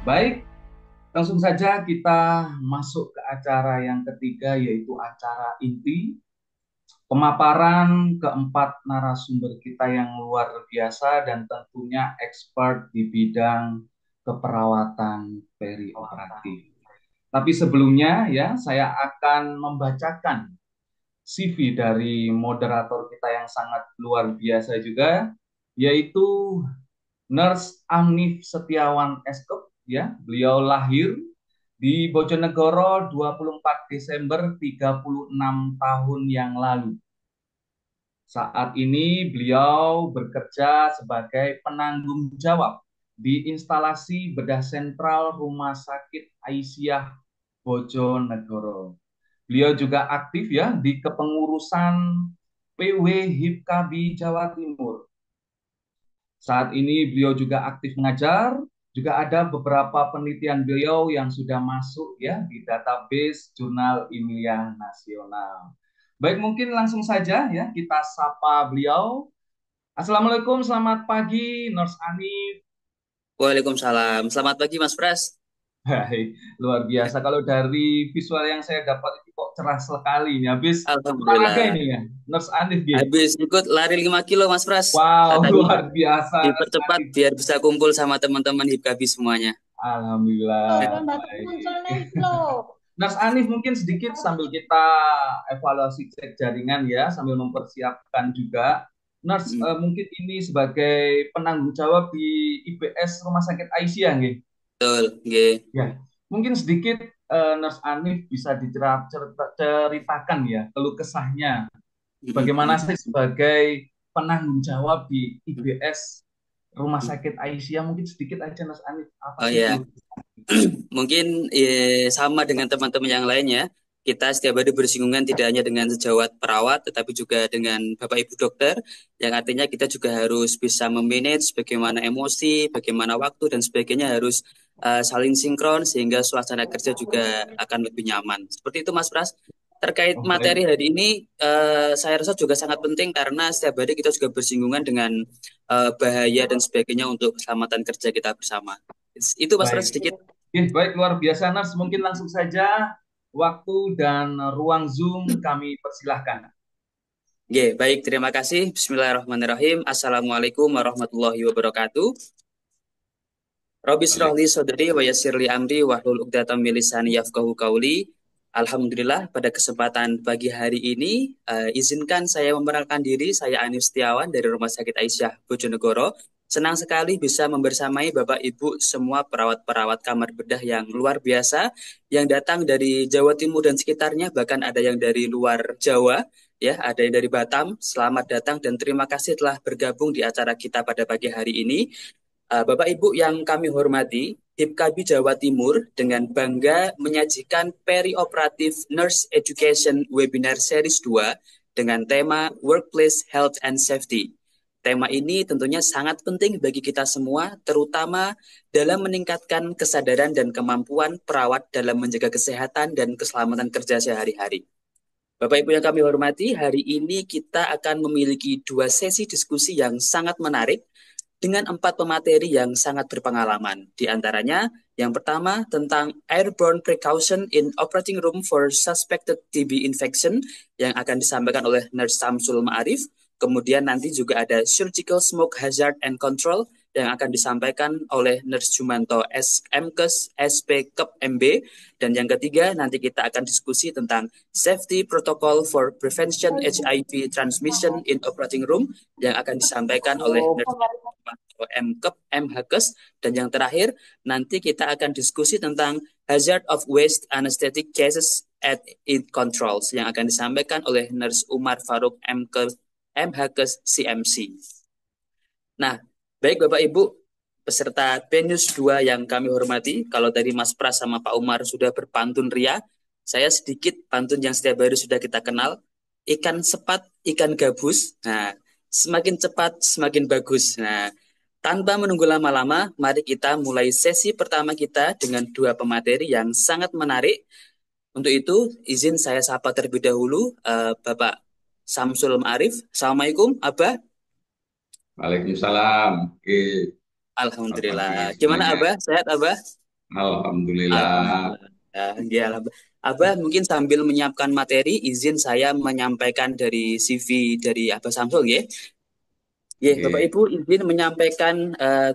Baik, langsung saja kita masuk ke acara yang ketiga, yaitu acara inti. Pemaparan keempat narasumber kita yang luar biasa dan tentunya expert di bidang keperawatan perioperatif. Tapi sebelumnya ya, saya akan membacakan CV dari moderator kita yang sangat luar biasa juga, yaitu Nurse Amnif Setiawan Eskop. Ya, beliau lahir di Bojonegoro 24 Desember 36 tahun yang lalu. Saat ini beliau bekerja sebagai penanggung jawab di instalasi bedah sentral Rumah Sakit Aisyah Bojonegoro. Beliau juga aktif ya di kepengurusan PW Hipkabi Jawa Timur. Saat ini beliau juga aktif mengajar, juga ada beberapa penelitian beliau yang sudah masuk ya di database Jurnal Ilmiah Nasional. Baik, mungkin langsung saja ya kita sapa beliau. Assalamualaikum, selamat pagi, Nurse Anif. Waalaikumsalam. Selamat pagi, Mas Pras. Hai, luar biasa. Kalau dari visual yang saya dapat itu kok cerah sekali ini. Habis olahraga Alhamdulillah. ini ya, Nurse Anif. Habis ikut lari 5 kilo, Mas Pras. Wow, Tadi luar biasa, Nurse dipercepat Anif. biar bisa kumpul sama teman-teman Hipkabi semuanya. Alhamdulillah. Belum batuk muncul Baik. nih, loh. Mas Anif, mungkin sedikit sambil kita evaluasi cek jaringan ya, sambil mempersiapkan juga. Nurse, Hmm, mungkin ini sebagai penanggung jawab di IPS Rumah Sakit Aisyah, nggih. betul, nggih. Ya, mungkin sedikit Nurse Anif bisa diceritakan ya, keluh kesahnya. Bagaimana Hmm. sih sebagai penanggung jawab di IPS Rumah Sakit Aisyah? Mungkin sedikit aja, Nurse Anif. Apa Oh sih ya, keluh? mungkin sama dengan teman-teman yang lainnya, kita setiap hari bersinggungan tidak hanya dengan sejawat perawat, tetapi juga dengan Bapak Ibu dokter, yang artinya kita juga harus bisa memanage bagaimana emosi, bagaimana waktu, dan sebagainya harus saling sinkron, sehingga suasana kerja juga akan lebih nyaman. Seperti itu, Mas Pras. Terkait Oh, materi baik. hari ini, saya rasa juga sangat penting karena setiap hari kita juga bersinggungan dengan bahaya dan sebagainya untuk keselamatan kerja kita bersama. Itu, Mas Pras, Baik. sedikit. Oke, baik, luar biasa, Nars. Mungkin langsung saja waktu dan ruang Zoom kami persilahkan. Oke, baik, terima kasih. Bismillahirrahmanirrahim. Assalamualaikum warahmatullahi wabarakatuh. Robi srohli Waalaikumsalam. sodri wa yassirli amri wahlul uqdatam min lisani yafqahu qauli. Alhamdulillah pada kesempatan pagi hari ini izinkan saya memperkenalkan diri, saya Anif Setiawan dari Rumah Sakit Aisyah Bojonegoro. Senang sekali bisa membersamai Bapak Ibu semua perawat-perawat kamar bedah yang luar biasa yang datang dari Jawa Timur dan sekitarnya, bahkan ada yang dari luar Jawa, ya, ada yang dari Batam. Selamat datang dan terima kasih telah bergabung di acara kita pada pagi hari ini. Bapak Ibu yang kami hormati, Hipkabi Jawa Timur dengan bangga menyajikan Perioperative Nurse Education Webinar Series 2 dengan tema Workplace Health and Safety. Tema ini tentunya sangat penting bagi kita semua, terutama dalam meningkatkan kesadaran dan kemampuan perawat dalam menjaga kesehatan dan keselamatan kerja sehari-hari. Bapak Ibu yang kami hormati, hari ini kita akan memiliki dua sesi diskusi yang sangat menarik dengan empat pemateri yang sangat berpengalaman. Di antaranya, yang pertama tentang airborne precaution in operating room for suspected TB infection yang akan disampaikan oleh Nurse Samsul Ma'arif. Kemudian nanti juga ada surgical smoke hazard and control yang akan disampaikan oleh Nurse Jumanto SMKes SP Kep MB. Dan yang ketiga, nanti kita akan diskusi tentang safety protocol for prevention HIV transmission in operating room yang akan disampaikan oleh Nurse MKep MHKes. Dan yang terakhir, nanti kita akan diskusi tentang hazard of waste anesthetic cases at it controls yang akan disampaikan oleh Nurse Umar Faruk MHKes CMC. Nah, baik Bapak Ibu, peserta PENUS 2 yang kami hormati, kalau tadi Mas Pras sama Pak Umar sudah berpantun ria, saya sedikit pantun yang setiap hari sudah kita kenal, ikan sepat, ikan gabus. Nah, semakin cepat, semakin bagus. Nah, tanpa menunggu lama-lama, mari kita mulai sesi pertama kita dengan dua pemateri yang sangat menarik. Untuk itu, izin saya sapa terlebih dahulu Bapak Samsul Ma'arif. Assalamualaikum, Abah. Waalaikumsalam. Oke, selamat pagi Alhamdulillah. Gimana semuanya. Abah? Sehat Abah? Alhamdulillah. Alhamdulillah. Ya, alhamdulillah. Abah mungkin sambil menyiapkan materi, izin saya menyampaikan dari CV dari Abah Samsul ya. Ya, Bapak Oke. Ibu izin menyampaikan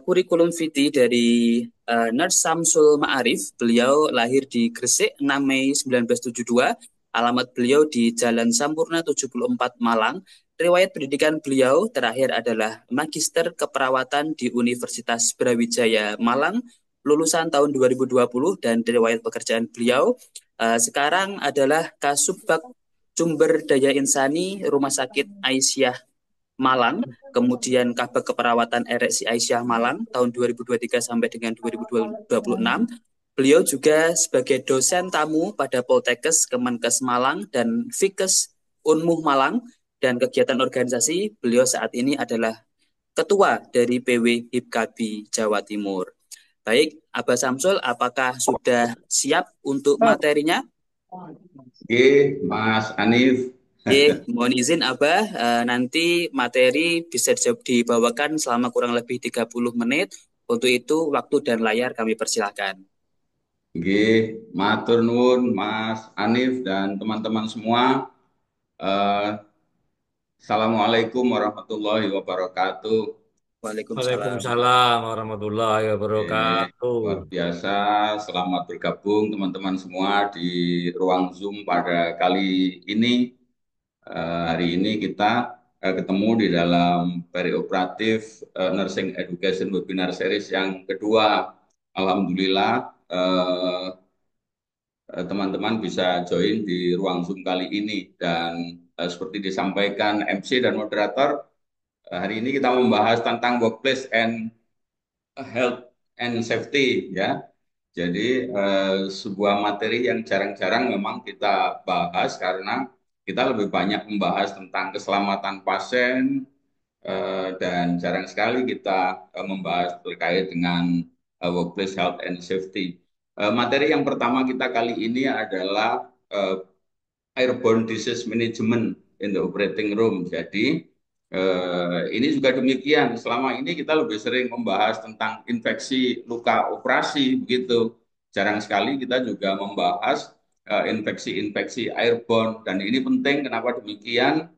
kurikulum vitae dari Nurse Samsul Ma'arif. Beliau lahir di Gresik 6 Mei 1972. Alamat beliau di Jalan Sampurna 74 Malang. Riwayat pendidikan beliau terakhir adalah Magister Keperawatan di Universitas Brawijaya Malang, lulusan tahun 2020 dan riwayat pekerjaan beliau sekarang adalah Kasubag Sumber Daya Insani Rumah Sakit Aisyah Malang, kemudian Kabag Keperawatan RSI Aisyah Malang tahun 2023 sampai dengan 2026. Beliau juga sebagai dosen tamu pada Poltekkes Kemenkes Malang dan Fikes Unmuh Malang, dan kegiatan organisasi beliau saat ini adalah ketua dari PW Hipkabi Jawa Timur. Baik, Abah Samsul, apakah sudah siap untuk materinya? Oke, Mas Anif. Oke, mohon izin Abah, nanti materi bisa dibawakan selama kurang lebih 30 menit. Untuk itu, waktu dan layar kami persilahkan. Oke, matur nuwun Mas Anif dan teman-teman semua. Eh, Assalamualaikum warahmatullahi wabarakatuh. Waalaikumsalam. Waalaikumsalam warahmatullahi wabarakatuh. Luar biasa, selamat bergabung teman-teman semua di ruang Zoom pada kali ini. Hari ini kita ketemu di dalam perioperatif Nursing Education Webinar Series yang kedua. Alhamdulillah, teman-teman bisa join di ruang Zoom kali ini. Dan seperti disampaikan MC dan moderator, hari ini kita membahas tentang workplace and health and safety, ya. Jadi sebuah materi yang jarang-jarang memang kita bahas karena kita lebih banyak membahas tentang keselamatan pasien, dan jarang sekali kita membahas terkait dengan workplace health and safety. Materi yang pertama kita kali ini adalah airborne disease management in the operating room. Jadi ini juga demikian. Selama ini kita lebih sering membahas tentang infeksi luka operasi, begitu. Jarang sekali kita juga membahas infeksi-infeksi airborne. Dan ini penting. Kenapa demikian?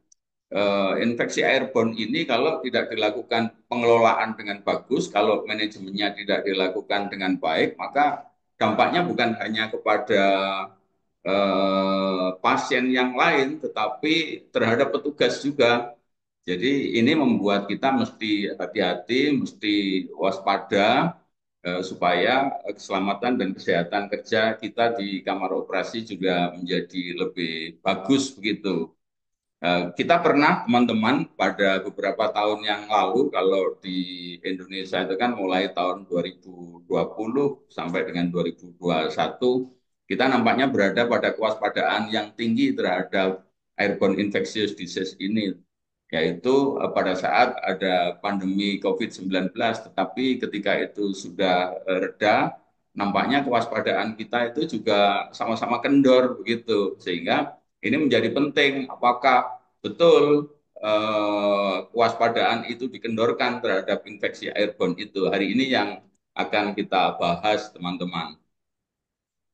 Infeksi airborne ini kalau tidak dilakukan pengelolaan dengan bagus, kalau manajemennya tidak dilakukan dengan baik, maka dampaknya bukan hanya kepada pasien yang lain, tetapi terhadap petugas juga. Jadi ini membuat kita mesti hati-hati, mesti waspada, supaya keselamatan dan kesehatan kerja kita di kamar operasi juga menjadi lebih bagus begitu. Kita pernah teman-teman pada beberapa tahun yang lalu, kalau di Indonesia itu kan mulai tahun 2020 sampai dengan 2021, kita nampaknya berada pada kewaspadaan yang tinggi terhadap airborne infectious disease ini, yaitu pada saat ada pandemi COVID-19. Tetapi ketika itu sudah reda, nampaknya kewaspadaan kita itu juga sama-sama kendor begitu, sehingga ini menjadi penting. Apakah betul kewaspadaan itu dikendorkan terhadap infeksi airborne itu? Hari ini yang akan kita bahas, teman-teman.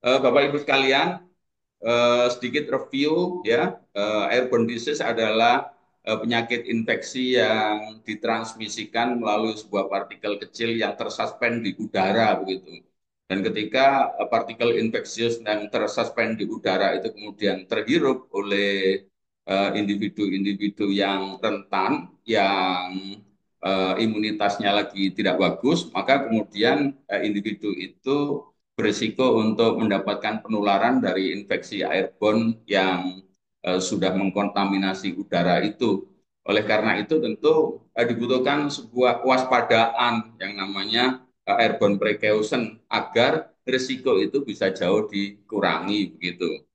Bapak Ibu sekalian, sedikit review, ya. Airborne disease adalah penyakit infeksi yang ditransmisikan melalui sebuah partikel kecil yang tersuspend di udara begitu. Dan ketika partikel infeksius yang tersuspend di udara itu kemudian terhirup oleh individu-individu yang rentan, yang imunitasnya lagi tidak bagus, maka kemudian individu itu berisiko untuk mendapatkan penularan dari infeksi airborne yang sudah mengkontaminasi udara itu. Oleh karena itu tentu dibutuhkan sebuah kewaspadaan yang namanya airborne precaution agar risiko itu bisa jauh dikurangi begitu.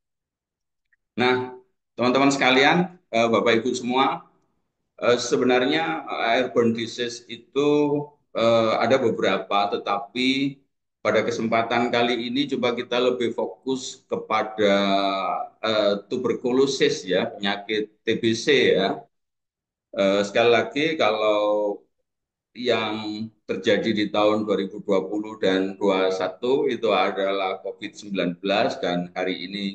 Nah, teman-teman sekalian, Bapak Ibu semua, sebenarnya airborne disease itu ada beberapa, tetapi pada kesempatan kali ini coba kita lebih fokus kepada tuberkulosis, ya, penyakit TBC, ya. Sekali lagi, kalau yang terjadi di tahun 2020 dan 2021 itu adalah COVID-19 dan hari ini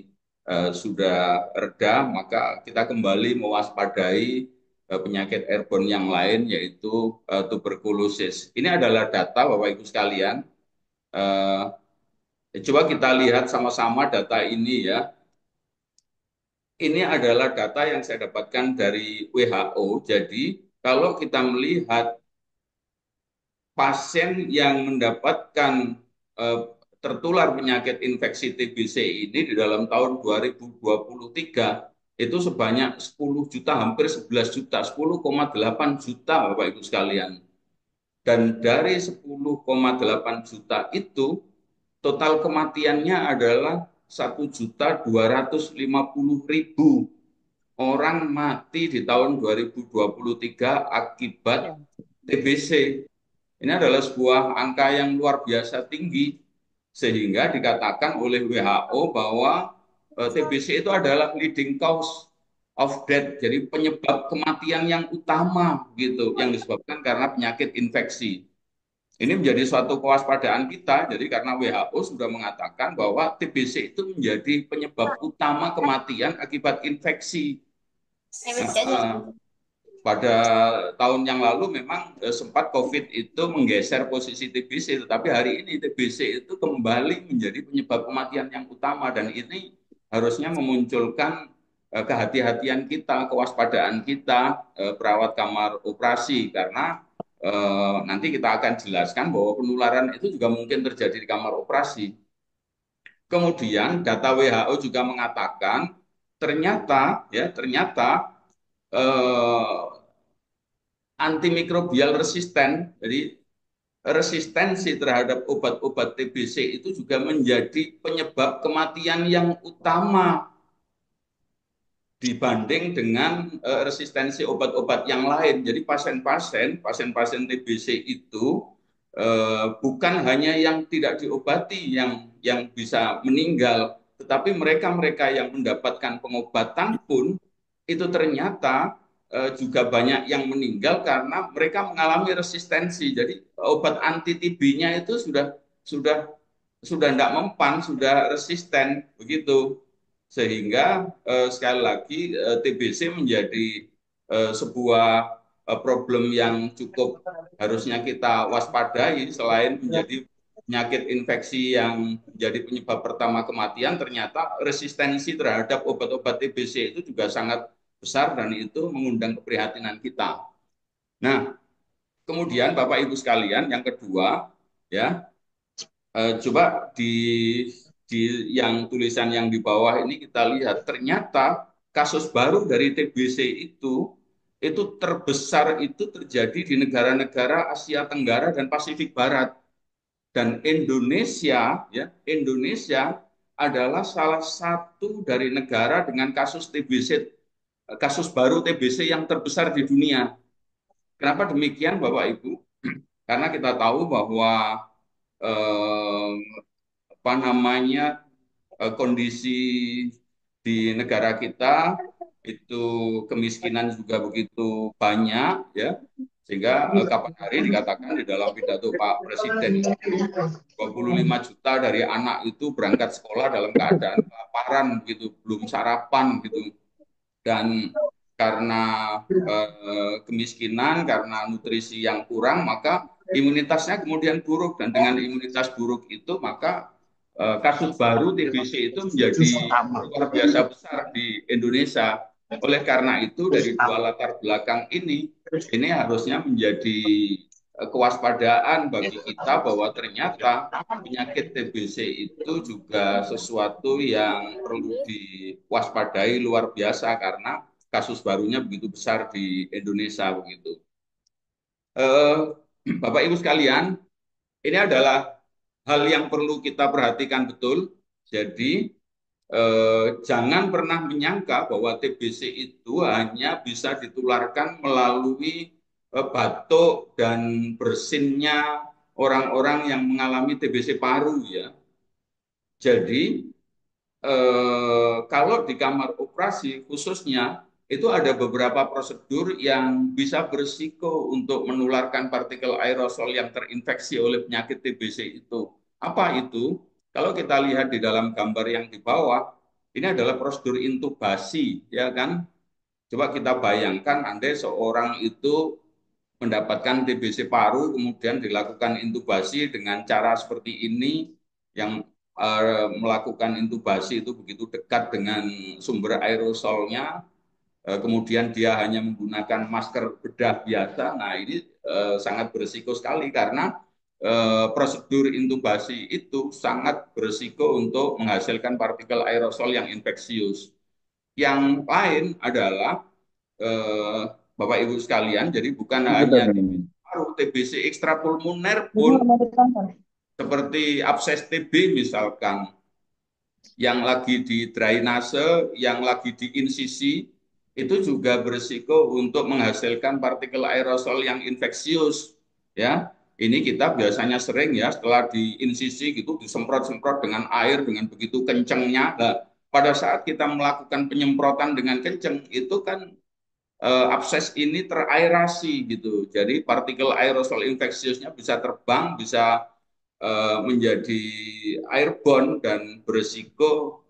sudah reda, maka kita kembali mewaspadai penyakit airborne yang lain yaitu tuberkulosis. Ini adalah data Bapak Ibu sekalian. Eh, Coba kita lihat sama-sama data ini ya. Ini adalah data yang saya dapatkan dari WHO. Jadi kalau kita melihat pasien yang mendapatkan eh, tertular penyakit infeksi TBC ini di dalam tahun 2023 itu sebanyak 10 juta, hampir 11 juta, 10,8 juta Bapak Ibu sekalian. Dan dari 10,8 juta itu total kematiannya adalah 1.250.000 orang mati di tahun 2023 akibat TBC. Ini adalah sebuah angka yang luar biasa tinggi, sehingga dikatakan oleh WHO bahwa TBC itu adalah leading cause of death, jadi penyebab kematian yang utama gitu, yang disebabkan karena penyakit infeksi. Ini menjadi suatu kewaspadaan kita, jadi karena WHO sudah mengatakan bahwa TBC itu menjadi penyebab utama kematian akibat infeksi. Nah, pada tahun yang lalu memang sempat COVID itu menggeser posisi TBC, tetapi hari ini TBC itu kembali menjadi penyebab kematian yang utama, dan ini harusnya memunculkan kehati-hatian kita, kewaspadaan kita, perawat kamar operasi, karena nanti kita akan jelaskan bahwa penularan itu juga mungkin terjadi di kamar operasi. Kemudian data WHO juga mengatakan ternyata antimikrobial resisten, jadi resistensi terhadap obat-obat TBC itu juga menjadi penyebab kematian yang utama dibanding dengan resistensi obat-obat yang lain. Jadi pasien-pasien TBC itu bukan hanya yang tidak diobati yang bisa meninggal, tetapi mereka-mereka yang mendapatkan pengobatan pun itu ternyata juga banyak yang meninggal karena mereka mengalami resistensi. Jadi obat anti TB-nya itu sudah tidak mempan, sudah resisten begitu. Sehingga sekali lagi TBC menjadi sebuah problem yang cukup harusnya kita waspadai. Selain menjadi penyakit infeksi yang menjadi penyebab pertama kematian, ternyata resistensi terhadap obat-obat TBC itu juga sangat besar dan itu mengundang keprihatinan kita. Nah, kemudian Bapak Ibu sekalian, yang kedua ya, coba di yang tulisan yang di bawah ini kita lihat ternyata kasus baru dari TBC itu terbesar itu terjadi di negara-negara Asia Tenggara dan Pasifik Barat. Dan Indonesia adalah salah satu dari negara dengan kasus baru TBC yang terbesar di dunia. Kenapa demikian Bapak Ibu? Karena kita tahu bahwa eh, apa namanya kondisi di negara kita itu kemiskinan juga begitu banyak ya, sehingga kapan hari dikatakan di dalam pidato Pak Presiden itu 25 juta dari anak itu berangkat sekolah dalam keadaan kelaparan gitu, belum sarapan gitu. Dan karena kemiskinan, karena nutrisi yang kurang, maka imunitasnya kemudian buruk, dan dengan imunitas buruk itu maka kasus baru TBC itu menjadi luar biasa besar di Indonesia. Oleh karena itu dari dua latar belakang ini harusnya menjadi kewaspadaan bagi kita bahwa ternyata penyakit TBC itu juga sesuatu yang perlu diwaspadai luar biasa karena kasus barunya begitu besar di Indonesia begitu. Bapak Ibu sekalian, ini adalah hal yang perlu kita perhatikan betul. Jadi jangan pernah menyangka bahwa TBC itu hanya bisa ditularkan melalui batuk dan bersinnya orang-orang yang mengalami TBC paru ya. Jadi kalau di kamar operasi khususnya itu ada beberapa prosedur yang bisa berisiko untuk menularkan partikel aerosol yang terinfeksi oleh penyakit TBC itu. Apa itu? Kalau kita lihat di dalam gambar yang di bawah, ini adalah prosedur intubasi, ya kan? Coba kita bayangkan, andai seorang itu mendapatkan TBC paru, kemudian dilakukan intubasi dengan cara seperti ini, yang melakukan intubasi itu begitu dekat dengan sumber aerosolnya, kemudian dia hanya menggunakan masker bedah biasa. Nah, ini sangat berisiko sekali karena prosedur intubasi itu sangat berisiko untuk menghasilkan partikel aerosol yang infeksius. Yang lain adalah eh, Bapak Ibu sekalian, jadi bukan hanya paru, TBC ekstrapulmoner pun seperti abses TB misalkan, yang lagi di drainase, yang lagi di insisi, itu juga berisiko untuk menghasilkan partikel aerosol yang infeksius. Ya, ini kita biasanya sering ya setelah di insisi gitu disemprot-semprot dengan air dengan begitu kencengnya. Nah, pada saat kita melakukan penyemprotan dengan kenceng itu kan abses ini teraerasi gitu. Jadi partikel aerosol infeksiusnya bisa terbang, bisa menjadi airborne dan berisiko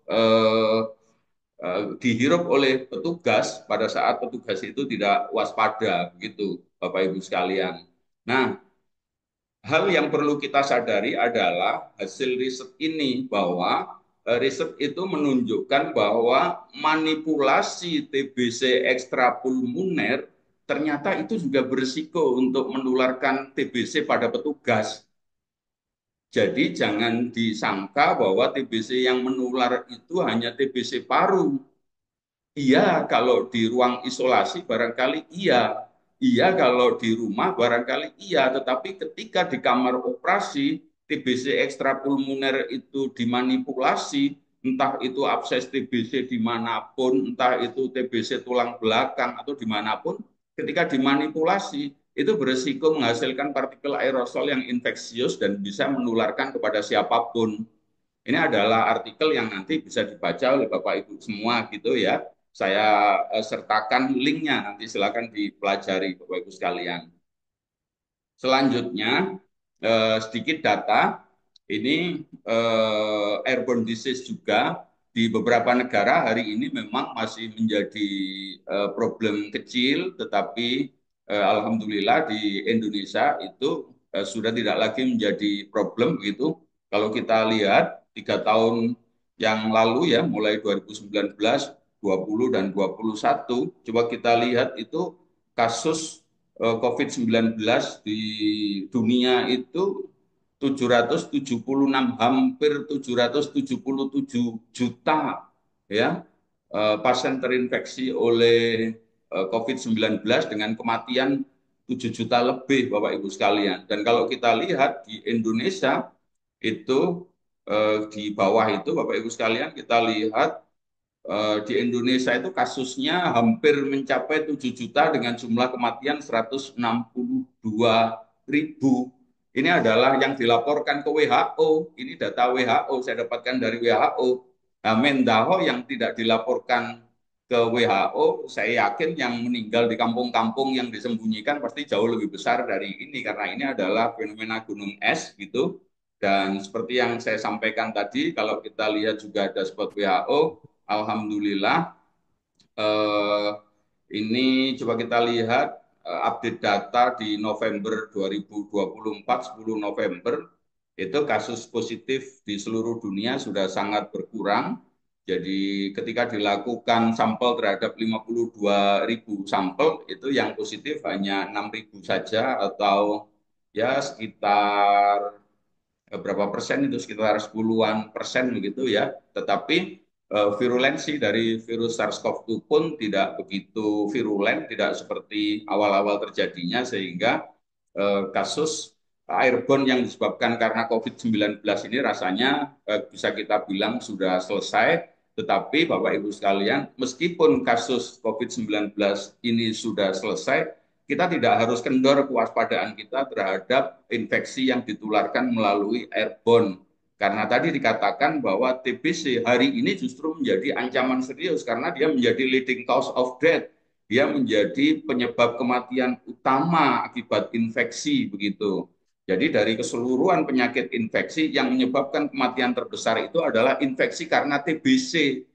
dihirup oleh petugas pada saat petugas itu tidak waspada, begitu Bapak Ibu sekalian. Nah, hal yang perlu kita sadari adalah hasil riset ini bahwa riset itu menunjukkan bahwa manipulasi TBC ekstrapulmoner ternyata itu juga berisiko untuk menularkan TBC pada petugas. Jadi jangan disangka bahwa TBC yang menular itu hanya TBC paru. Iya, kalau di ruang isolasi barangkali iya. Iya, kalau di rumah barangkali iya. Tetapi ketika di kamar operasi, TBC ekstrapulmoner itu dimanipulasi, entah itu abses TBC dimanapun, entah itu TBC tulang belakang atau dimanapun, ketika dimanipulasi, itu berisiko menghasilkan partikel aerosol yang infeksius dan bisa menularkan kepada siapapun. Ini adalah artikel yang nanti bisa dibaca oleh Bapak Ibu semua gitu ya. Saya sertakan linknya, nanti silakan dipelajari Bapak Ibu sekalian. Selanjutnya, sedikit data, ini airborne disease juga di beberapa negara hari ini memang masih menjadi problem kecil, tetapi alhamdulillah di Indonesia itu sudah tidak lagi menjadi problem begitu. Kalau kita lihat 3 tahun yang lalu ya, mulai 2019, 20 dan 21, coba kita lihat itu kasus COVID-19 di dunia itu 776, hampir 777 juta ya pasien terinfeksi oleh COVID-19 dengan kematian 7 juta lebih Bapak Ibu sekalian. Dan kalau kita lihat di Indonesia itu di bawah itu Bapak Ibu sekalian, kita lihat di Indonesia itu kasusnya hampir mencapai 7 juta dengan jumlah kematian 162.000. Ini adalah yang dilaporkan ke WHO. Ini data WHO, saya dapatkan dari WHO. Nah, Mendaho yang tidak dilaporkan ke WHO, saya yakin yang meninggal di kampung-kampung yang disembunyikan pasti jauh lebih besar dari ini, karena ini adalah fenomena gunung es gitu. Dan seperti yang saya sampaikan tadi, kalau kita lihat juga ada spot WHO, alhamdulillah eh, ini coba kita lihat update data di November 2024, 10 November, itu kasus positif di seluruh dunia sudah sangat berkurang. Jadi ketika dilakukan sampel terhadap 52.000 sampel, itu yang positif hanya 6.000 saja, atau ya sekitar berapa persen, itu sekitar 10-an persen begitu ya. Tetapi virulensi dari virus SARS-CoV-2 pun tidak begitu virulen, tidak seperti awal-awal terjadinya, sehingga kasus airborne yang disebabkan karena COVID-19 ini rasanya bisa kita bilang sudah selesai. Tetapi Bapak Ibu sekalian, meskipun kasus COVID-19 ini sudah selesai, kita tidak harus kendor kewaspadaan kita terhadap infeksi yang ditularkan melalui airborne. Karena tadi dikatakan bahwa TBC hari ini justru menjadi ancaman serius karena dia menjadi leading cause of death. Dia menjadi penyebab kematian utama akibat infeksi begitu. Jadi dari keseluruhan penyakit infeksi yang menyebabkan kematian terbesar itu adalah infeksi karena TBC.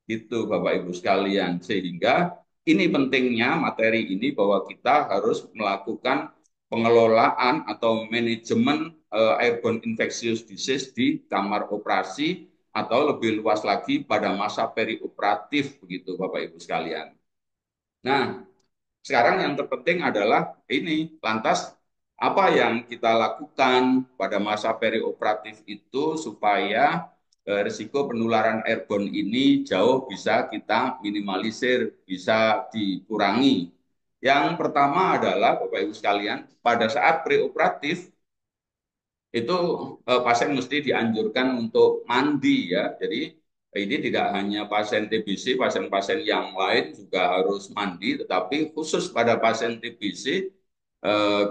Itu Bapak Ibu sekalian. Sehingga ini pentingnya materi ini bahwa kita harus melakukan pengelolaan atau manajemen airborne infectious disease di kamar operasi atau lebih luas lagi pada masa perioperatif begitu Bapak Ibu sekalian. Nah, sekarang yang terpenting adalah ini, lantas apa yang kita lakukan pada masa perioperatif itu supaya risiko penularan airborne ini jauh bisa kita minimalisir, bisa dikurangi. Yang pertama adalah Bapak Ibu sekalian, pada saat preoperatif itu pasien mesti dianjurkan untuk mandi ya. Jadi ini tidak hanya pasien TBC, pasien-pasien yang lain juga harus mandi, tetapi khusus pada pasien TBC,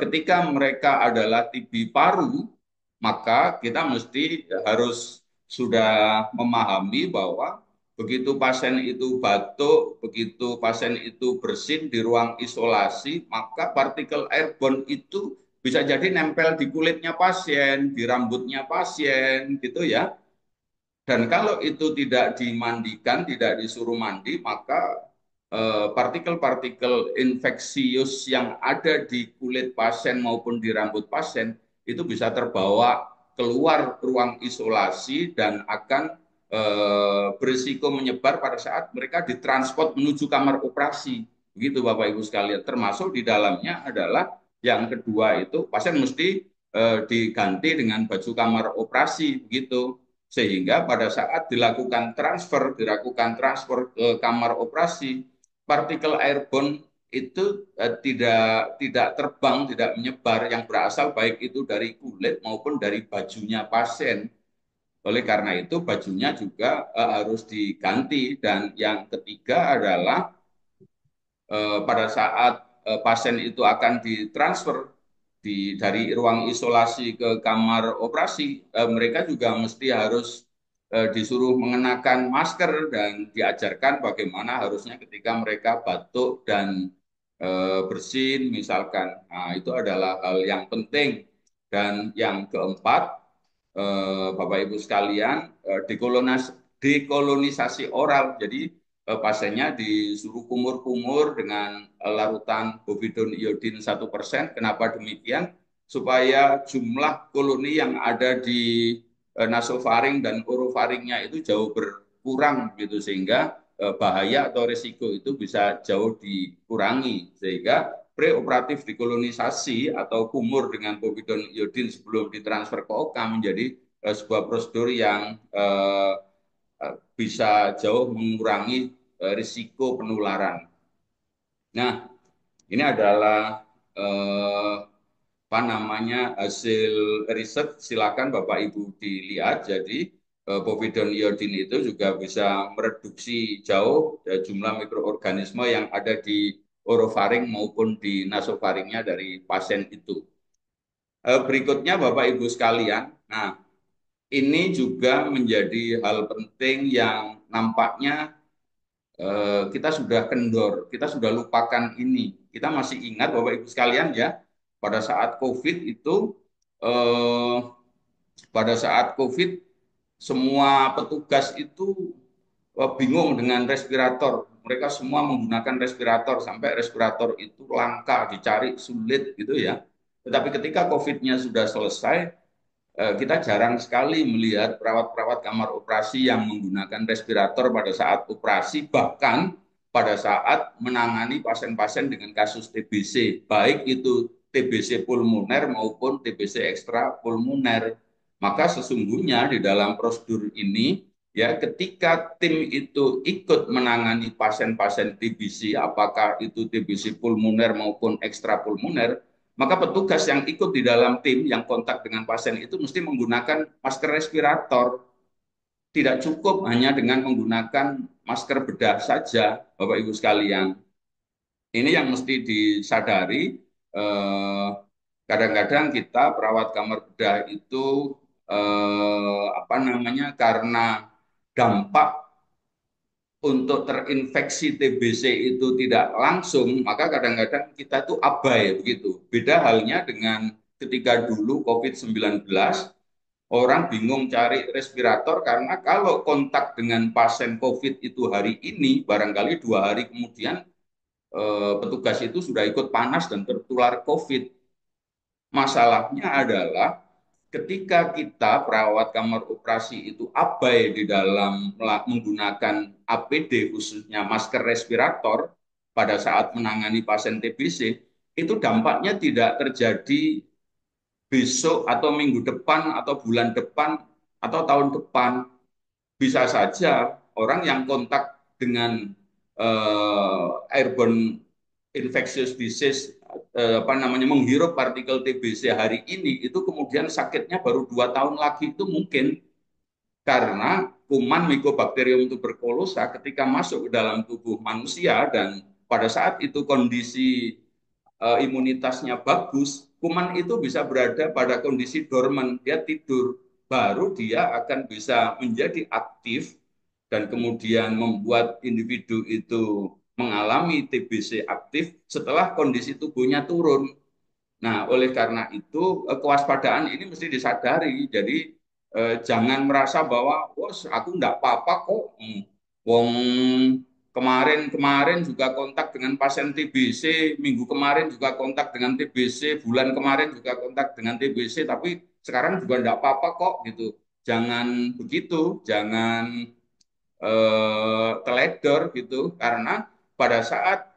ketika mereka adalah TB paru, maka kita mesti harus sudah memahami bahwa begitu pasien itu batuk, begitu pasien itu bersin di ruang isolasi, maka partikel airborne itu bisa jadi nempel di kulitnya pasien, di rambutnya pasien, gitu ya. Dan kalau itu tidak dimandikan, tidak disuruh mandi, maka partikel-partikel infeksius yang ada di kulit pasien maupun di rambut pasien itu bisa terbawa keluar ruang isolasi dan akan berisiko menyebar pada saat mereka ditransport menuju kamar operasi. Begitu Bapak Ibu sekalian. Termasuk di dalamnya adalah yang kedua itu pasien mesti diganti dengan baju kamar operasi begitu sehingga pada saat dilakukan transfer ke kamar operasi, partikel airborne itu tidak terbang, tidak menyebar yang berasal baik itu dari kulit maupun dari bajunya pasien. Oleh karena itu bajunya juga harus diganti dan yang ketiga adalah pada saat pasien itu akan ditransfer dari ruang isolasi ke kamar operasi, mereka juga mesti harus disuruh mengenakan masker dan diajarkan bagaimana harusnya ketika mereka batuk dan bersin misalkan. Nah, itu adalah hal yang penting. Dan yang keempat, Bapak Ibu sekalian, dekolonisasi oral. Jadi pasiennya disuruh kumur-kumur dengan larutan povidone iodin 1%. Kenapa demikian? Supaya jumlah koloni yang ada di nasofaring dan orofaringnya itu jauh berkurang gitu sehingga bahaya atau risiko itu bisa jauh dikurangi sehingga preoperatif dekolonisasi atau kumur dengan povidone iodin sebelum ditransfer ke OK menjadi sebuah prosedur yang bisa jauh mengurangi risiko penularan. Nah, ini adalah apa namanya hasil riset. Silakan Bapak Ibu dilihat. Jadi povidone iodin itu juga bisa mereduksi jauh jumlah mikroorganisme yang ada di orofaring maupun di nasofaringnya dari pasien itu. Berikutnya Bapak Ibu sekalian, nah ini juga menjadi hal penting yang nampaknya kita sudah kendor, kita sudah lupakan ini. Kita masih ingat Bapak Ibu sekalian ya, pada saat COVID itu, eh, pada saat COVID semua petugas itu bingung dengan respirator. Mereka semua menggunakan respirator sampai respirator itu langka, dicari sulit gitu ya. Tetapi ketika COVID-nya sudah selesai, kita jarang sekali melihat perawat-perawat kamar operasi yang menggunakan respirator pada saat operasi, bahkan pada saat menangani pasien-pasien dengan kasus TBC, baik itu TBC pulmoner maupun TBC ekstrapulmoner. Maka sesungguhnya di dalam prosedur ini, ya ketika tim itu ikut menangani pasien-pasien TBC, apakah itu TBC pulmoner maupun ekstrapulmoner, maka petugas yang ikut di dalam tim yang kontak dengan pasien itu mesti menggunakan masker respirator. Tidak cukup hanya dengan menggunakan masker bedah saja, Bapak Ibu sekalian. Ini yang mesti disadari. Kadang-kadang kita perawat kamar bedah itu apa namanya, karena dampak untuk terinfeksi TBC itu tidak langsung, maka kadang-kadang kita tuh abai begitu. Beda halnya dengan ketika dulu COVID-19, orang bingung cari respirator karena kalau kontak dengan pasien COVID itu hari ini, barangkali 2 hari kemudian petugas itu sudah ikut panas dan tertular COVID. Masalahnya adalah ketika kita perawat kamar operasi itu abai di dalam menggunakan APD, khususnya masker respirator, pada saat menangani pasien TBC, itu dampaknya tidak terjadi besok atau minggu depan atau bulan depan atau tahun depan. Bisa saja orang yang kontak dengan airborne infectious disease, apa namanya, menghirup partikel TBC hari ini, itu kemudian sakitnya baru 2 tahun lagi, itu mungkin karena kuman Mycobacterium tuberculosis ketika masuk ke dalam tubuh manusia dan pada saat itu kondisi imunitasnya bagus, kuman itu bisa berada pada kondisi dorman, dia tidur, baru dia akan bisa menjadi aktif dan kemudian membuat individu itu mengalami TBC aktif setelah kondisi tubuhnya turun. Nah, oleh karena itu kewaspadaan ini mesti disadari. Jadi jangan merasa bahwa, oh, aku enggak apa-apa kok. Wong kemarin juga kontak dengan pasien TBC, minggu kemarin juga kontak dengan TBC, bulan kemarin juga kontak dengan TBC, tapi sekarang juga enggak apa-apa kok gitu. Jangan begitu, jangan teledor gitu, karena pada saat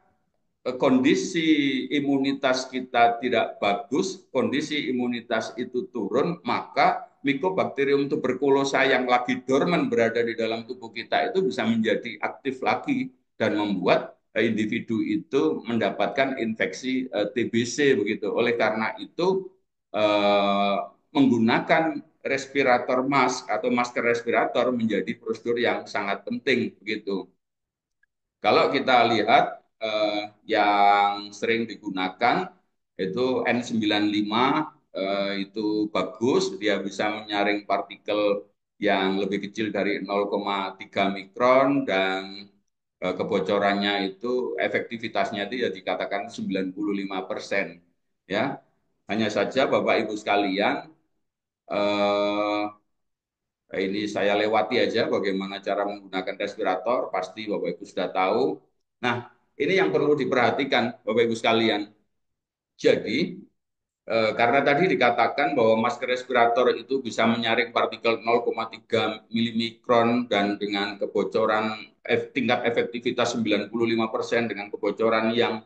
kondisi imunitas kita tidak bagus, kondisi imunitas itu turun, maka Mycobacterium tuberculosis yang lagi dorman berada di dalam tubuh kita itu bisa menjadi aktif lagi dan membuat individu itu mendapatkan infeksi TBC begitu. Oleh karena itu eh, menggunakan respirator mask atau masker respirator menjadi prosedur yang sangat penting begitu. Kalau kita lihat yang sering digunakan itu N95, itu bagus, dia bisa menyaring partikel yang lebih kecil dari 0,3 mikron dan kebocorannya itu, efektivitasnya itu ya dikatakan 95%. Ya, hanya saja Bapak Ibu sekalian, eh, ini saya lewati aja bagaimana cara menggunakan respirator, pasti Bapak Ibu sudah tahu. Nah, ini yang perlu diperhatikan Bapak Ibu sekalian. Jadi, karena tadi dikatakan bahwa masker respirator itu bisa menyaring partikel 0,3 milimikron dan dengan kebocoran tingkat efektivitas 95% dengan kebocoran yang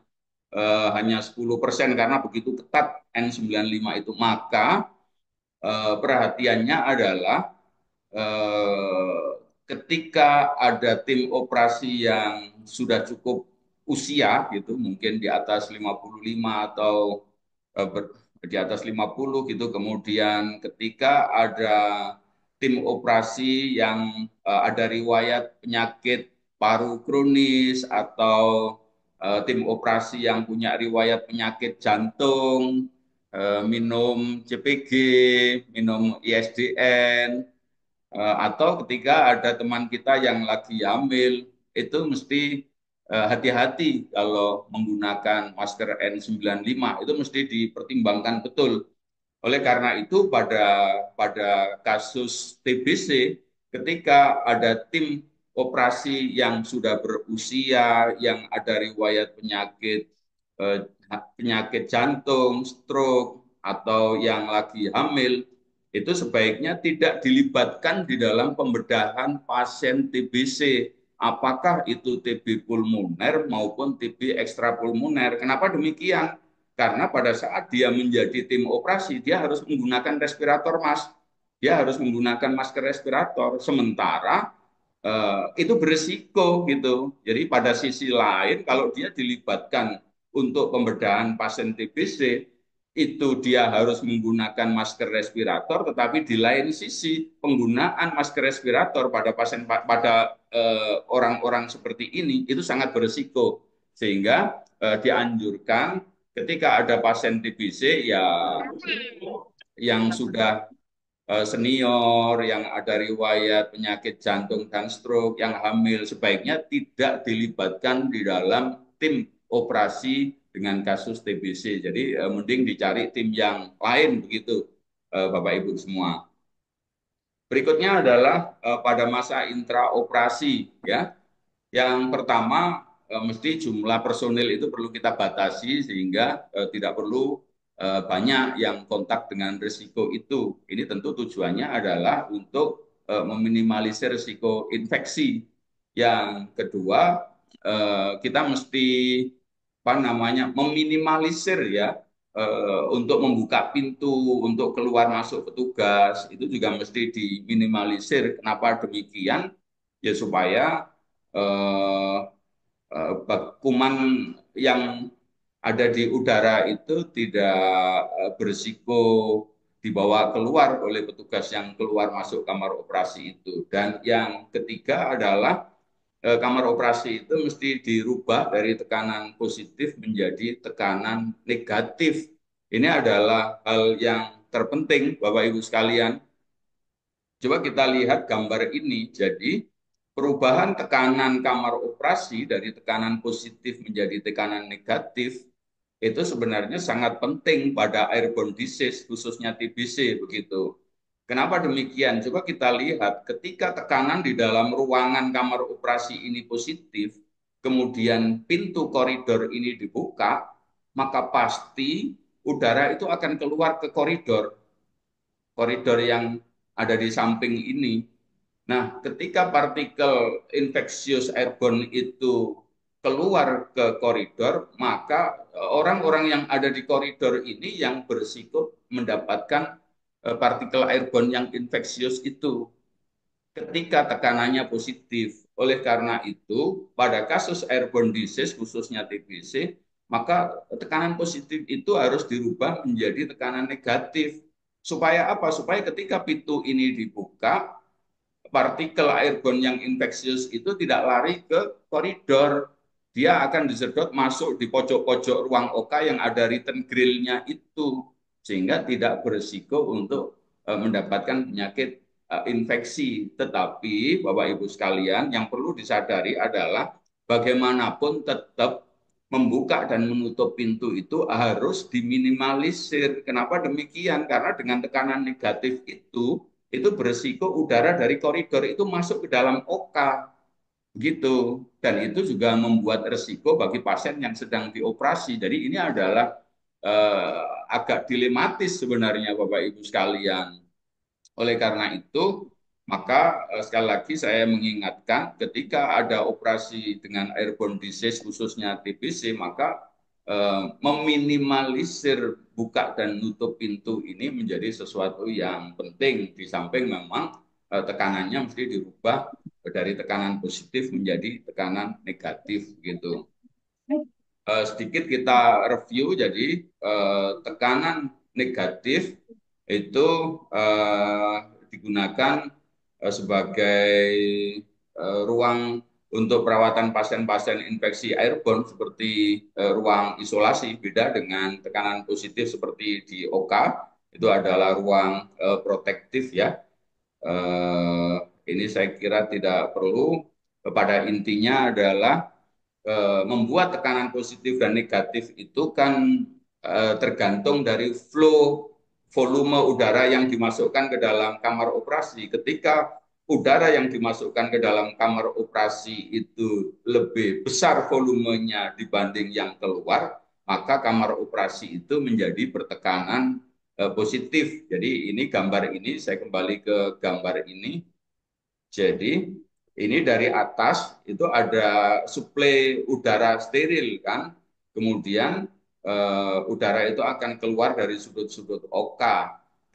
hanya 10% karena begitu ketat N95 itu, maka perhatiannya adalah ketika ada tim operasi yang sudah cukup usia gitu, mungkin di atas 55 atau di atas 50 gitu, kemudian ketika ada tim operasi yang ada riwayat penyakit paru kronis atau tim operasi yang punya riwayat penyakit jantung, minum CPG, minum ISDN, atau ketika ada teman kita yang lagi hamil, itu mesti hati-hati kalau menggunakan masker N95, itu mesti dipertimbangkan betul. Oleh karena itu pada kasus TBC, ketika ada tim operasi yang sudah berusia, yang ada riwayat eh, penyakit jantung, stroke, atau yang lagi hamil, itu sebaiknya tidak dilibatkan di dalam pembedahan pasien TBC. Apakah itu TB pulmoner maupun TB ekstrapulmoner. Kenapa demikian? Karena pada saat dia menjadi tim operasi, dia harus menggunakan respirator mask. Dia harus menggunakan masker respirator. Sementara itu berisiko gitu. Jadi pada sisi lain, kalau dia dilibatkan untuk pembedahan pasien TBC, itu dia harus menggunakan masker respirator, tetapi di lain sisi penggunaan masker respirator pada pasien, pada orang-orang seperti ini itu sangat berisiko, sehingga dianjurkan ketika ada pasien TBC ya yang sudah senior, yang ada riwayat penyakit jantung dan stroke, yang hamil, sebaiknya tidak dilibatkan di dalam tim operasi dengan kasus TBC. Jadi mending dicari tim yang lain begitu, Bapak Ibu semua. Berikutnya adalah pada masa intraoperasi, ya. Yang pertama, mesti jumlah personil itu perlu kita batasi sehingga tidak perlu banyak yang kontak dengan risiko itu. Ini tentu tujuannya adalah untuk meminimalisir risiko infeksi. Yang kedua, kita mesti apa namanya meminimalisir ya, untuk membuka pintu untuk keluar masuk petugas itu juga mesti diminimalisir. Kenapa demikian? Ya supaya eh, kuman yang ada di udara itu tidak berisiko dibawa keluar oleh petugas yang keluar masuk kamar operasi itu. Dan yang ketiga adalah kamar operasi itu mesti dirubah dari tekanan positif menjadi tekanan negatif. Ini adalah hal yang terpenting, Bapak Ibu sekalian. Coba kita lihat gambar ini. Jadi, perubahan tekanan kamar operasi dari tekanan positif menjadi tekanan negatif itu sebenarnya sangat penting pada airborne disease, khususnya TBC begitu. Kenapa demikian? Coba kita lihat ketika tekanan di dalam ruangan kamar operasi ini positif, kemudian pintu koridor ini dibuka, maka pasti udara itu akan keluar ke koridor yang ada di samping ini. Nah, ketika partikel infeksius airborne itu keluar ke koridor, maka orang-orang yang ada di koridor ini yang berisiko mendapatkan partikel airborne yang infeksius itu ketika tekanannya positif. Oleh karena itu, pada kasus airborne disease, khususnya TBC, maka tekanan positif itu harus dirubah menjadi tekanan negatif. Supaya apa? Supaya ketika pintu ini dibuka, partikel airborne yang infeksius itu tidak lari ke koridor. Dia akan disedot masuk di pojok-pojok ruang OK yang ada return grill-nya itu. Sehingga tidak berisiko untuk mendapatkan penyakit infeksi. Tetapi Bapak Ibu sekalian, yang perlu disadari adalah bagaimanapun tetap membuka dan menutup pintu itu harus diminimalisir. Kenapa demikian? Karena dengan tekanan negatif itu berisiko udara dari koridor itu masuk ke dalam OK gitu, dan itu juga membuat risiko bagi pasien yang sedang dioperasi. Jadi ini adalah agak dilematis sebenarnya Bapak Ibu sekalian. Oleh karena itu, maka sekali lagi saya mengingatkan ketika ada operasi dengan airborne disease khususnya TBC, maka meminimalisir buka dan nutup pintu ini menjadi sesuatu yang penting. Di samping memang tekanannya mesti dirubah dari tekanan positif menjadi tekanan negatif gitu. Sedikit kita review, jadi tekanan negatif itu digunakan sebagai ruang untuk perawatan pasien-pasien infeksi airborne seperti ruang isolasi, beda dengan tekanan positif seperti di OK, itu adalah ruang protektif ya. Ini saya kira tidak perlu. Pada intinya adalah membuat tekanan positif dan negatif itu kan tergantung dari flow volume udara yang dimasukkan ke dalam kamar operasi. Ketika udara yang dimasukkan ke dalam kamar operasi itu lebih besar volumenya dibanding yang keluar, maka kamar operasi itu menjadi bertekanan positif. Jadi ini gambar ini, saya kembali ke gambar ini. Jadi ini dari atas itu ada suplai udara steril kan, kemudian udara itu akan keluar dari sudut-sudut OK.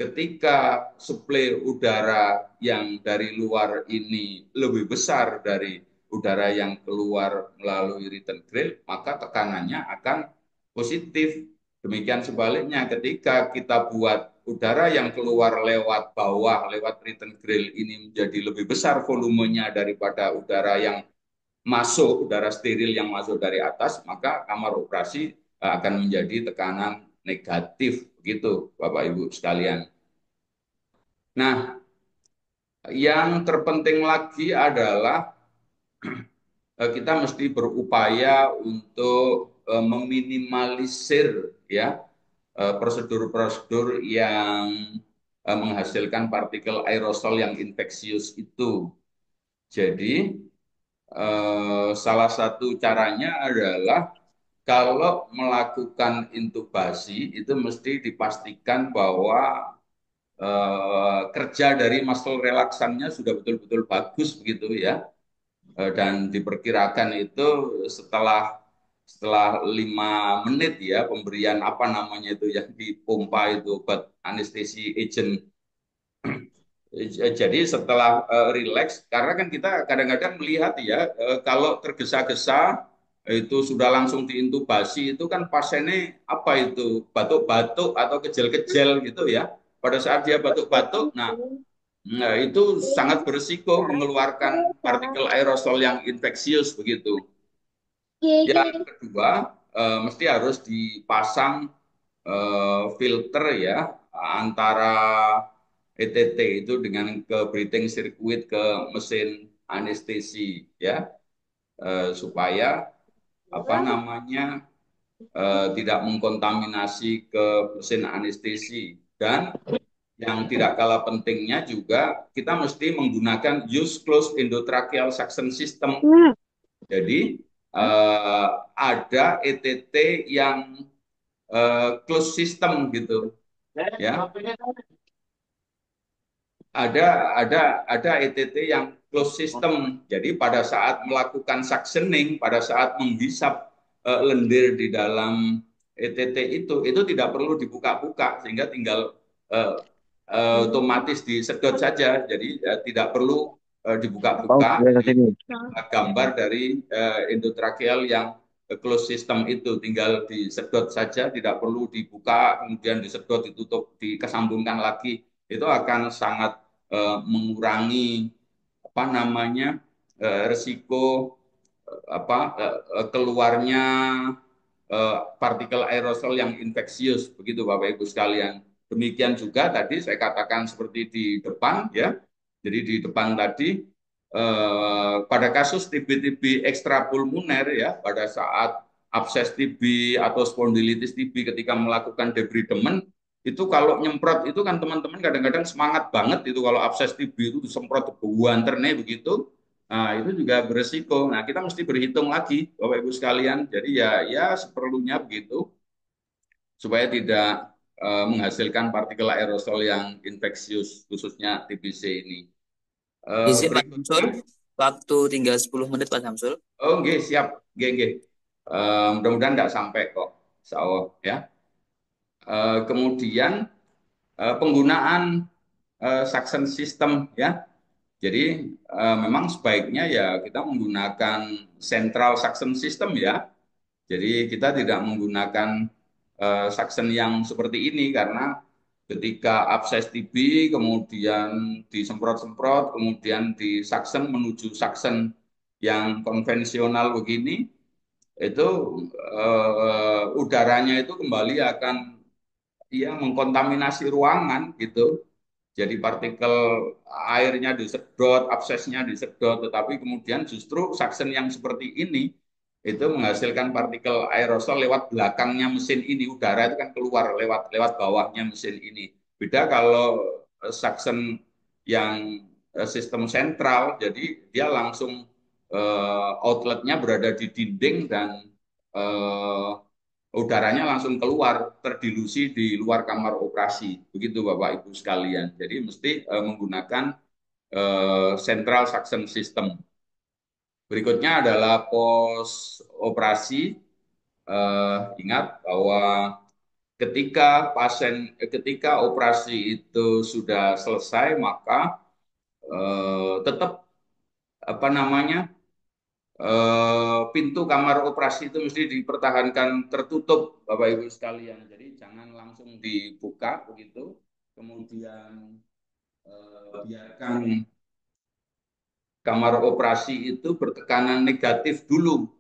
Ketika suplai udara yang dari luar ini lebih besar dari udara yang keluar melalui return grill, maka tekanannya akan positif. Demikian sebaliknya, ketika kita buat udara yang keluar lewat bawah, lewat return grill ini menjadi lebih besar volumenya daripada udara yang masuk, udara steril yang masuk dari atas, maka kamar operasi akan menjadi tekanan negatif. Begitu, Bapak Ibu sekalian. Nah, yang terpenting lagi adalah kita mesti berupaya untuk meminimalisir ya prosedur-prosedur yang menghasilkan partikel aerosol yang infeksius itu. Jadi salah satu caranya adalah kalau melakukan intubasi itu mesti dipastikan bahwa kerja dari muscle relaksannya sudah betul-betul bagus begitu ya. Dan diperkirakan itu setelah setelah 5 menit ya pemberian apa namanya itu yang dipompa itu obat anestesi agent. Jadi setelah relax, karena kan kita kadang-kadang melihat ya kalau tergesa-gesa itu sudah langsung diintubasi itu kan pasiennya apa itu batuk-batuk atau kejel-kejel gitu ya. Pada saat dia batuk-batuk, nah itu sangat berisiko mengeluarkan partikel aerosol yang infeksius begitu. Yang kedua, mesti harus dipasang filter ya antara ETT itu dengan ke breathing circuit ke mesin anestesi ya supaya apa namanya tidak mengkontaminasi ke mesin anestesi dan yang tidak kalah pentingnya juga kita mesti menggunakan use closed endotracheal suction system. Jadi ada ETT yang closed system gitu ya. Ada ETT yang closed system. Jadi pada saat melakukan suctioning, pada saat menghisap lendir di dalam ETT itu tidak perlu dibuka-buka sehingga tinggal otomatis disedot saja. Jadi tidak perlu dibuka-buka gambar dari endotracheal yang closed system itu tinggal disedot saja, tidak perlu dibuka kemudian disedot ditutup dikesambungkan lagi, itu akan sangat mengurangi apa namanya resiko apa keluarnya partikel aerosol yang infeksius begitu Bapak Ibu sekalian. Demikian juga tadi saya katakan seperti di depan ya. Jadi di depan tadi pada kasus TB-TB ekstrapulmoner ya pada saat abses TB atau spondilitis TB ketika melakukan debridemen itu kalau nyemprot itu kan teman-teman kadang-kadang semangat banget itu kalau abses TB itu disemprot buanterne begitu. Nah, itu juga beresiko. Nah, kita mesti berhitung lagi, Bapak Ibu sekalian. Jadi ya seperlunya begitu supaya tidak menghasilkan partikel aerosol yang infeksius, khususnya TBC ini. Izin Pak Samsul, Berikutnya, waktu tinggal 10 menit Pak Samsul. oh, nggih, siap, nggih, nggih. Mudah-mudahan tidak sampai kok, insya Allah ya. Kemudian penggunaan suction system ya. Jadi memang sebaiknya ya kita menggunakan central suction system ya. Jadi kita tidak menggunakan suction yang seperti ini karena ketika abses TB kemudian disemprot-semprot kemudian disaksen menuju suction yang konvensional begini itu udaranya itu kembali akan ya mengkontaminasi ruangan gitu. Jadi partikel airnya disedot, absesnya disedot, tetapi kemudian justru suction yang seperti ini itu menghasilkan partikel aerosol lewat belakangnya mesin ini, udara itu kan keluar lewat lewat bawahnya mesin ini. Beda kalau suction yang sistem sentral, jadi dia langsung outletnya berada di dinding dan eh, udaranya langsung keluar, terdilusi di luar kamar operasi. Begitu Bapak Ibu sekalian. Jadi mesti menggunakan central suction system. Berikutnya adalah pos operasi. Ingat bahwa ketika operasi itu sudah selesai maka tetap apa namanya pintu kamar operasi itu mesti dipertahankan tertutup, Bapak Ibu sekalian. Jadi jangan langsung dibuka begitu, kemudian biarkan kamar operasi itu bertekanan negatif dulu.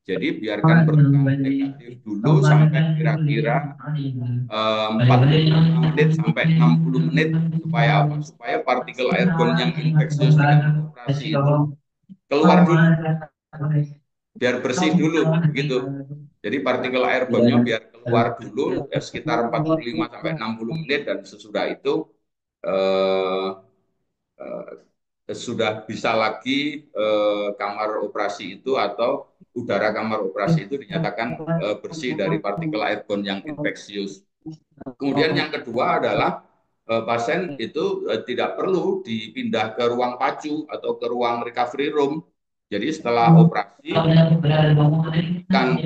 Jadi biarkan bertahan negatif dulu sampai kira-kira 45 menit sampai 60 menit supaya apa? Supaya partikel airborne yang infeksius di kamar operasi itu keluar dulu, biar bersih dulu begitu. Jadi partikel airborne-nya biar keluar dulu sekitar 45 sampai 60 menit, dan sesudah itu sudah bisa lagi kamar operasi itu atau udara kamar operasi itu dinyatakan bersih dari partikel airborne yang infeksius. Kemudian yang kedua adalah pasien itu tidak perlu dipindah ke ruang pacu atau ke ruang recovery room. Jadi setelah operasi kan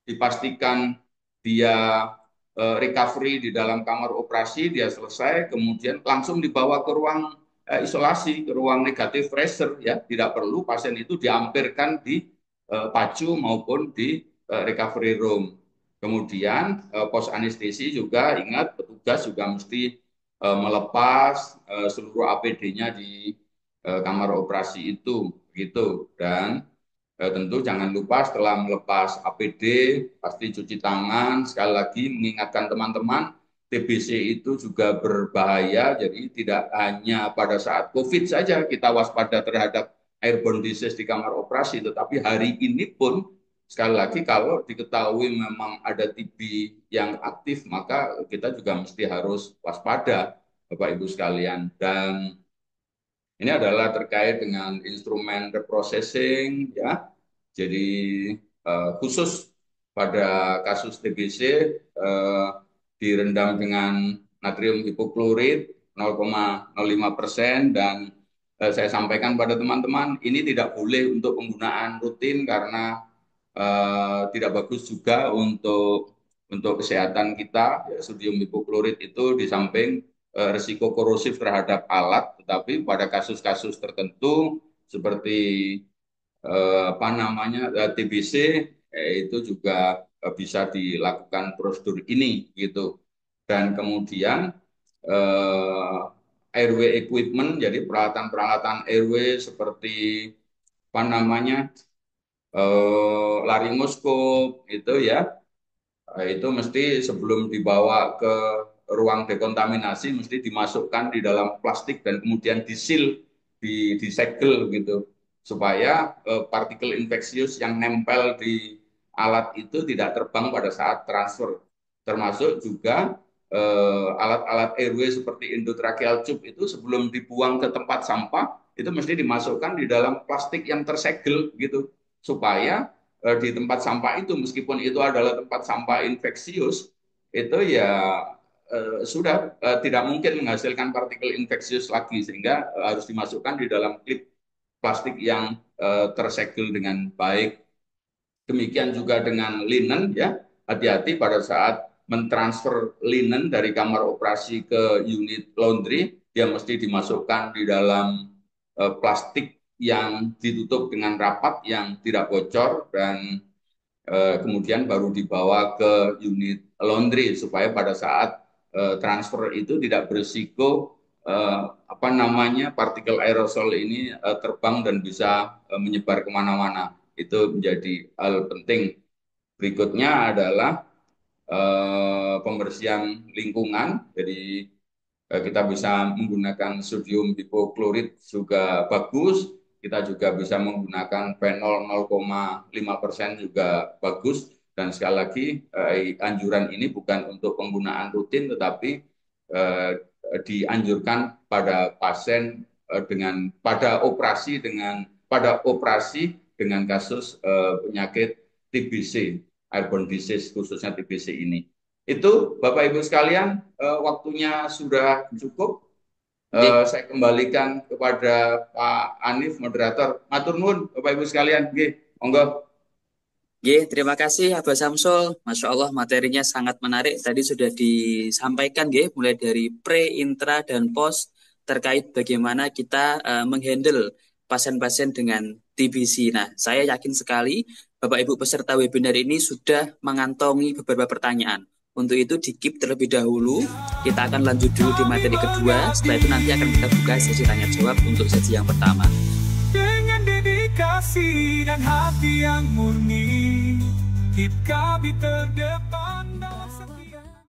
dipastikan dia recovery di dalam kamar operasi, dia selesai, kemudian langsung dibawa ke ruang isolasi, ke ruang negative pressure, ya. Tidak perlu pasien itu diampirkan di pacu maupun di recovery room. Kemudian pos anestesi juga ingat, petugas juga mesti melepas seluruh APD-nya di kamar operasi itu, gitu. Dan tentu jangan lupa setelah melepas APD pasti cuci tangan. Sekali lagi mengingatkan teman-teman, TBC itu juga berbahaya, jadi tidak hanya pada saat COVID saja kita waspada terhadap airborne disease di kamar operasi, tetapi hari ini pun sekali lagi kalau diketahui memang ada TB yang aktif, maka kita juga mesti harus waspada, Bapak Ibu sekalian. Dan ini adalah terkait dengan instrumen reprocessing, ya. Jadi khusus pada kasus TBC direndam dengan natrium hipoklorit 0,05%, dan saya sampaikan pada teman-teman ini tidak boleh untuk penggunaan rutin karena tidak bagus juga untuk kesehatan kita. Ya, sodium hipoklorit itu di samping risiko korosif terhadap alat, tetapi pada kasus-kasus tertentu seperti TBC itu juga bisa dilakukan prosedur ini, gitu. Dan kemudian airway equipment, jadi peralatan-peralatan airway seperti laringoskop itu, ya, itu mesti sebelum dibawa ke ruang dekontaminasi mesti dimasukkan di dalam plastik dan kemudian disil, disegel gitu, supaya partikel infeksius yang nempel di alat itu tidak terbang pada saat transfer. Termasuk juga alat-alat airway seperti endotracheal tube itu sebelum dibuang ke tempat sampah itu mesti dimasukkan di dalam plastik yang tersegel gitu, supaya di tempat sampah itu meskipun itu adalah tempat sampah infeksius itu ya sudah tidak mungkin menghasilkan partikel infeksius lagi, sehingga harus dimasukkan di dalam klip plastik yang tersegel dengan baik. Demikian juga dengan linen, ya, hati-hati pada saat mentransfer linen dari kamar operasi ke unit laundry, dia mesti dimasukkan di dalam plastik yang ditutup dengan rapat yang tidak bocor, dan kemudian baru dibawa ke unit laundry supaya pada saat transfer itu tidak berisiko partikel aerosol ini terbang dan bisa menyebar kemana-mana. Itu menjadi hal penting. Berikutnya adalah pembersihan lingkungan. Jadi kita bisa menggunakan sodium hipoklorit juga bagus. Kita juga bisa menggunakan phenol 0,5% juga bagus. Dan sekali lagi anjuran ini bukan untuk penggunaan rutin, tetapi dianjurkan pada pasien pada operasi dengan kasus penyakit TBC, airborne disease khususnya TBC ini. Itu Bapak Ibu sekalian, waktunya sudah cukup. Saya kembalikan kepada Pak Anif, moderator. Matur nuwun Bapak Ibu sekalian. Monggo. Terima kasih Abah Samsul. Masya Allah, materinya sangat menarik. Tadi sudah disampaikan mulai dari pre, intra, dan post terkait bagaimana kita menghandle pasien-pasien dengan TBC. Nah, saya yakin sekali Bapak Ibu peserta webinar ini sudah mengantongi beberapa pertanyaan. Untuk itu di-keep terlebih dahulu. Kita akan lanjut dulu di materi kedua. Setelah itu nanti akan kita buka sesi tanya jawab untuk sesi yang pertama. Dengan dedikasi kasih dan hati yang murni, HIPKB terdepan.